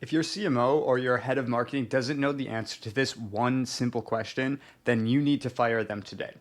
If your CMO or your head of marketing doesn't know the answer to this one simple question, then you need to fire them today.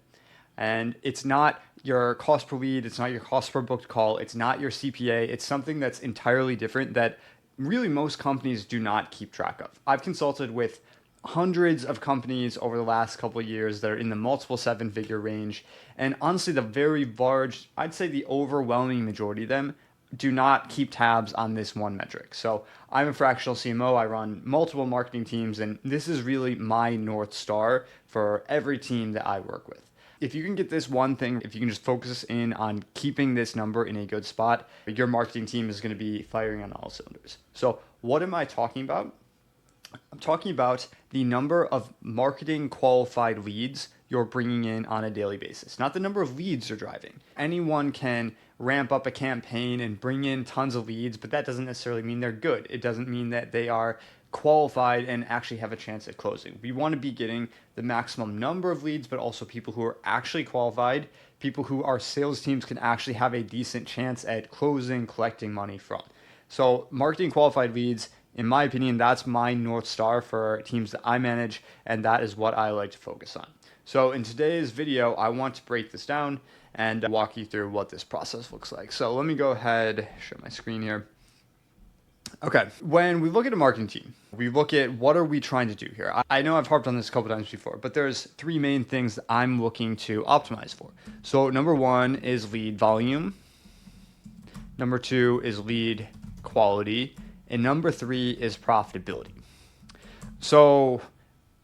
And it's not your cost per lead, it's not your cost per booked call, it's not your CPA, it's something that's entirely different that really most companies do not keep track of. I've consulted with hundreds of companies over the last couple of years that are in the multiple seven-figure range. And honestly, the very large, I'd say the overwhelming majority of them do not keep tabs on this one metric. So I'm a fractional CMO. I run multiple marketing teams, and this is really my North Star for every team that I work with. If you can get this one thing, if you can just focus in on keeping this number in a good spot, your marketing team is going to be firing on all cylinders. So what am I talking about? I'm talking about the number of marketing qualified leads you're bringing in on a daily basis, not the number of leads you're driving. Anyone can ramp up a campaign and bring in tons of leads, but that doesn't necessarily mean they're good. It doesn't mean that they are qualified and actually have a chance at closing. We want to be getting the maximum number of leads, but also people who are actually qualified, people who our sales teams can actually have a decent chance at closing, collecting money from. So marketing qualified leads, in my opinion, that's my North Star for teams that I manage, and that is what I like to focus on. So in today's video, I want to break this down and walk you through what this process looks like. So let me go ahead, share my screen here. Okay, when we look at a marketing team, we look at what are we trying to do here. I know I've harped on this a couple times before, but there's three main things that I'm looking to optimize for. So number one is lead volume. Number two is lead quality. And number three is profitability. So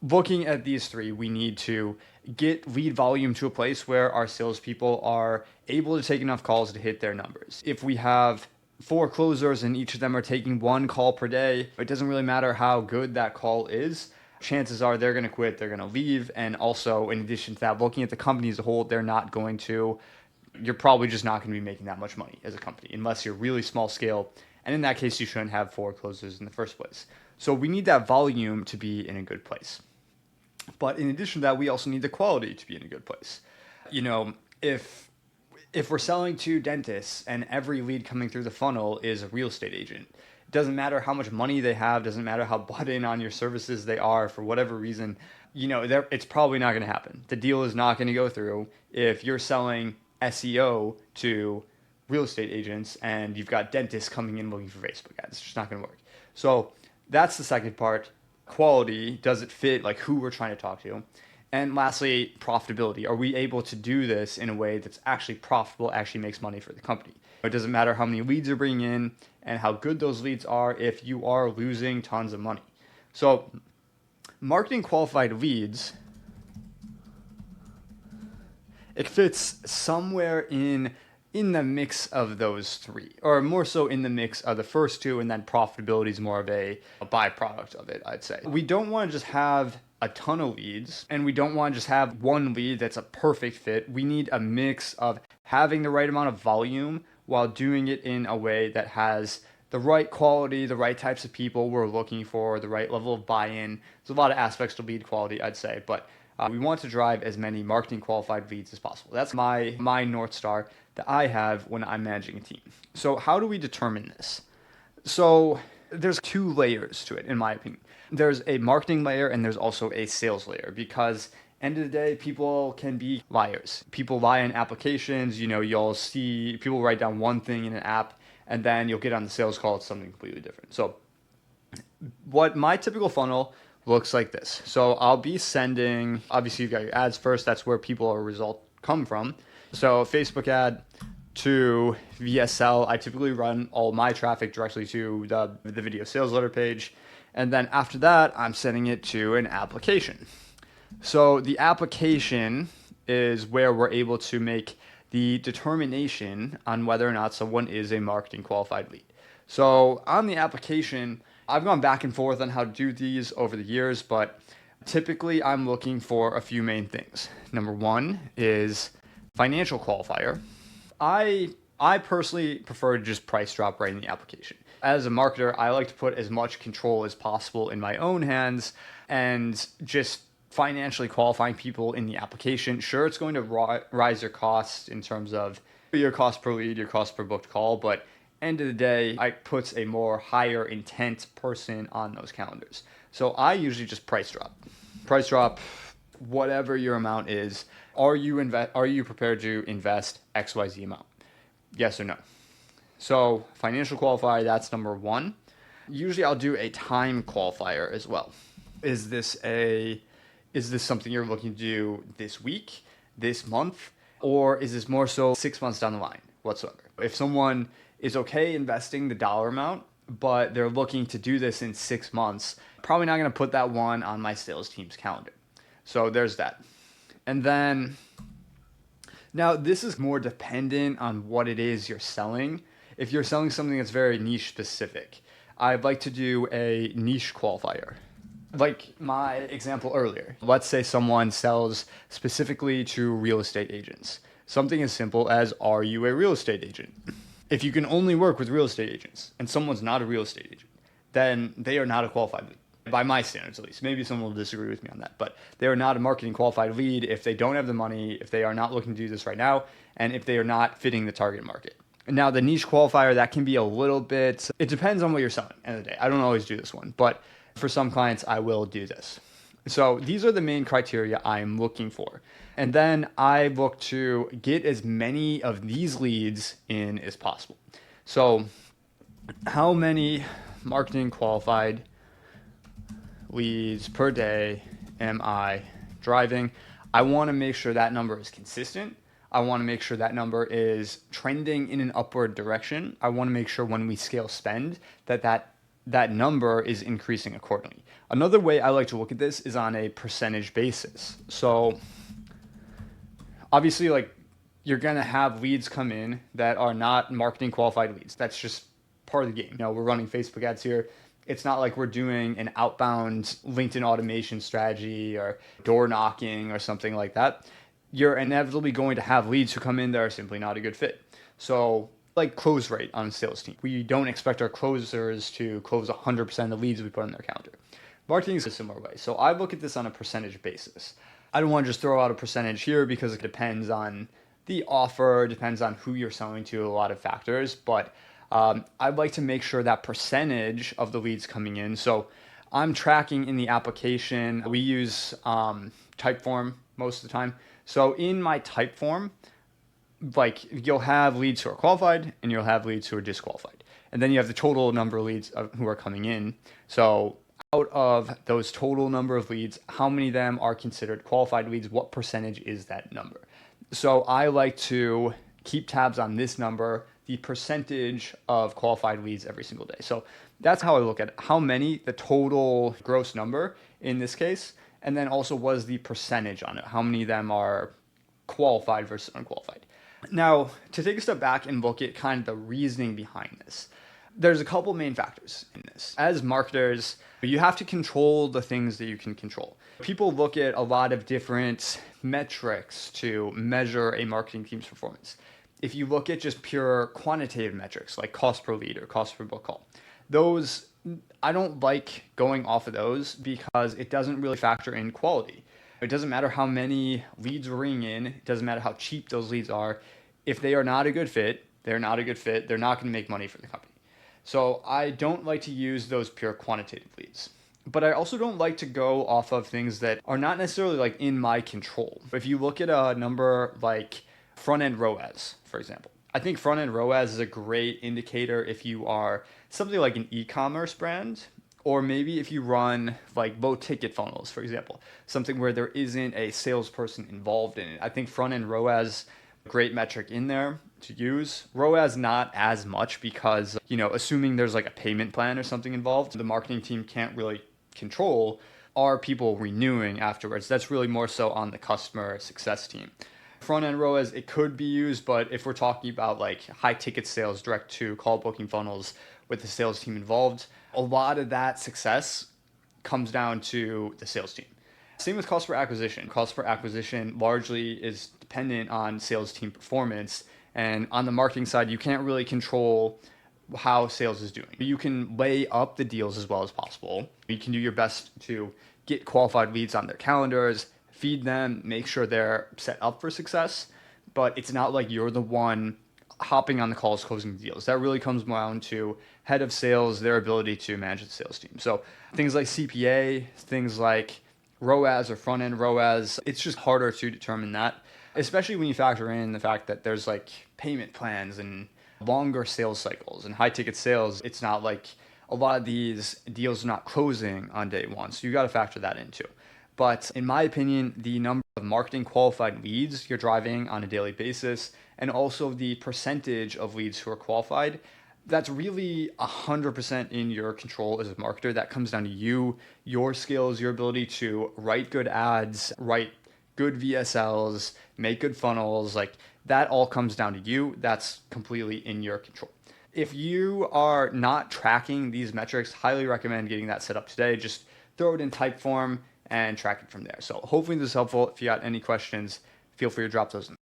looking at these three, we need to get lead volume to a place where our salespeople are able to take enough calls to hit their numbers. If we have 4 closers and each of them are taking 1 call per day, it doesn't really matter how good that call is. Chances are they're going to quit, they're going to leave. And also, in addition to that, looking at the company as a whole, you're probably just not going to be making that much money as a company unless you're really small scale. And in that case, you shouldn't have 4 closers in the first place. So we need that volume to be in a good place. But in addition to that, we also need the quality to be in a good place. You know, if we're selling to dentists and every lead coming through the funnel is a real estate agent, it doesn't matter how much money they have, doesn't matter how bought in on your services they are, for whatever reason, it's probably not going to happen. The deal is not going to go through if you're selling SEO to real estate agents and you've got dentists coming in looking for Facebook ads. It's just not going to work. So that's the second part. Quality, does it fit like who we're trying to talk to? And lastly, profitability. Are we able to do this in a way that's actually profitable, actually makes money for the company? It doesn't matter how many leads you're bringing in and how good those leads are if you are losing tons of money. So marketing qualified leads, it fits somewhere in the mix of those three, or more so in the mix of the first two, and then profitability is more of a byproduct of it, I'd say. We don't want to just have a ton of leads, and we don't want to just have one lead that's a perfect fit. We need a mix of having the right amount of volume while doing it in a way that has the right quality, the right types of people we're looking for, the right level of buy-in. There's a lot of aspects to lead quality, I'd say, but we want to drive as many marketing qualified leads as possible. That's my North Star that I have when I'm managing a team. So how do we determine this? So there's 2 layers to it, in my opinion. There's a marketing layer and there's also a sales layer, because end of the day, people can be liars. People lie in applications. You'll see people write down one thing in an app and then you'll get on the sales call, it's something completely different. So what my typical funnel looks like this. So I'll be sending, obviously you've got your ads first, that's where people or result come from. So Facebook ad to VSL, I typically run all my traffic directly to the video sales letter page. And then after that, I'm sending it to an application. So the application is where we're able to make the determination on whether or not someone is a marketing qualified lead. So on the application, I've gone back and forth on how to do these over the years, but typically I'm looking for a few main things. Number one is financial qualifier. I personally prefer to just price drop right in the application. As a marketer, I like to put as much control as possible in my own hands and just financially qualifying people in the application. Sure, it's going to rise your costs in terms of your cost per lead, your cost per booked call, but end of the day, I puts a more higher intent person on those calendars. So I usually just price drop, whatever your amount is. Are you prepared to invest XYZ amount? Yes or no? So financial qualifier, that's number one. Usually I'll do a time qualifier as well. Is this a is this something you're looking to do this week, this month, or is this more so 6 months down the line whatsoever? If someone is okay investing the dollar amount, but they're looking to do this in 6 months, probably not going to put that one on my sales team's calendar. So there's that. And then now this is more dependent on what it is you're selling. If you're selling something that's very niche specific, I'd like to do a niche qualifier. Like my example earlier, let's say someone sells specifically to real estate agents. Something as simple as, are you a real estate agent? If you can only work with real estate agents and someone's not a real estate agent, then they are not a qualified lead. By my standards, at least. Maybe someone will disagree with me on that, but they are not a marketing qualified lead if they don't have the money, if they are not looking to do this right now, and if they are not fitting the target market. Now, the niche qualifier, that can be a little bit, it depends on what you're selling, end of the day. I don't always do this one, but for some clients, I will do this. So these are the main criteria I'm looking for. And then I look to get as many of these leads in as possible. So how many marketing qualified leads per day am I driving? I want to make sure that number is consistent. I want to make sure that number is trending in an upward direction. I want to make sure when we scale spend that number is increasing accordingly. Another way I like to look at this is on a percentage basis. So obviously, like, you're going to have leads come in that are not marketing qualified leads. That's just part of the game. We're running Facebook ads here. It's not like we're doing an outbound LinkedIn automation strategy or door knocking or something like that. You're inevitably going to have leads who come in that are simply not a good fit. So like close rate on a sales team. We don't expect our closers to close 100% of the leads we put on their calendar. Marketing is a similar way. So I look at this on a percentage basis. I don't want to just throw out a percentage here because it depends on the offer, depends on who you're selling to, a lot of factors. But I'd like to make sure that percentage of the leads coming in. So I'm tracking in the application. We use Typeform most of the time. So in my Typeform, like, you'll have leads who are qualified and you'll have leads who are disqualified. And then you have the total number of leads who are coming in. So out of those total number of leads, how many of them are considered qualified leads? What percentage is that number? So I like to keep tabs on this number, the percentage of qualified leads every single day. So that's how I look at it. How many, the total gross number in this case, and then also what is the percentage on it? How many of them are qualified versus unqualified? Now, to take a step back and look at kind of the reasoning behind this, there's a couple main factors in this. As marketers, you have to control the things that you can control. People look at a lot of different metrics to measure a marketing team's performance. If you look at just pure quantitative metrics like cost per lead or cost per book call, those, I don't like going off of those because it doesn't really factor in quality. It doesn't matter how many leads we're bringing in. It doesn't matter how cheap those leads are. If they are not a good fit, they're not a good fit. They're not going to make money for the company. So I don't like to use those pure quantitative leads. But I also don't like to go off of things that are not necessarily like in my control. If you look at a number like front-end ROAS, for example, I think front-end ROAS is a great indicator if you are something like an e-commerce brand, or maybe if you run like low ticket funnels, for example, something where there isn't a salesperson involved in it. I think front-end ROAS, great metric in there to use. ROAS not as much because, assuming there's like a payment plan or something involved, the marketing team can't really control, are people renewing afterwards? That's really more so on the customer success team. Front-end ROAS, it could be used, but if we're talking about like high ticket sales, direct to call booking funnels with the sales team involved, a lot of that success comes down to the sales team. Same with cost per acquisition. Cost per acquisition largely is dependent on sales team performance. And on the marketing side, you can't really control how sales is doing. You can weigh up the deals as well as possible. You can do your best to get qualified leads on their calendars, feed them, make sure they're set up for success. But it's not like you're the one hopping on the calls, closing deals. That really comes down to head of sales, their ability to manage the sales team. So things like CPA, things like ROAS or front end ROAS, it's just harder to determine that, especially when you factor in the fact that there's like payment plans and longer sales cycles and high ticket sales. It's not like a lot of these deals are not closing on day one. So you got to factor that in too. But in my opinion, the number of marketing qualified leads you're driving on a daily basis, and also the percentage of leads who are qualified, that's really 100% in your control as a marketer. That comes down to you, your skills, your ability to write good ads, write good VSLs, make good funnels. Like that all comes down to you. That's completely in your control. If you are not tracking these metrics, highly recommend getting that set up today. Just throw it in type form and track it from there. So hopefully this is helpful. If you got any questions, feel free to drop those in.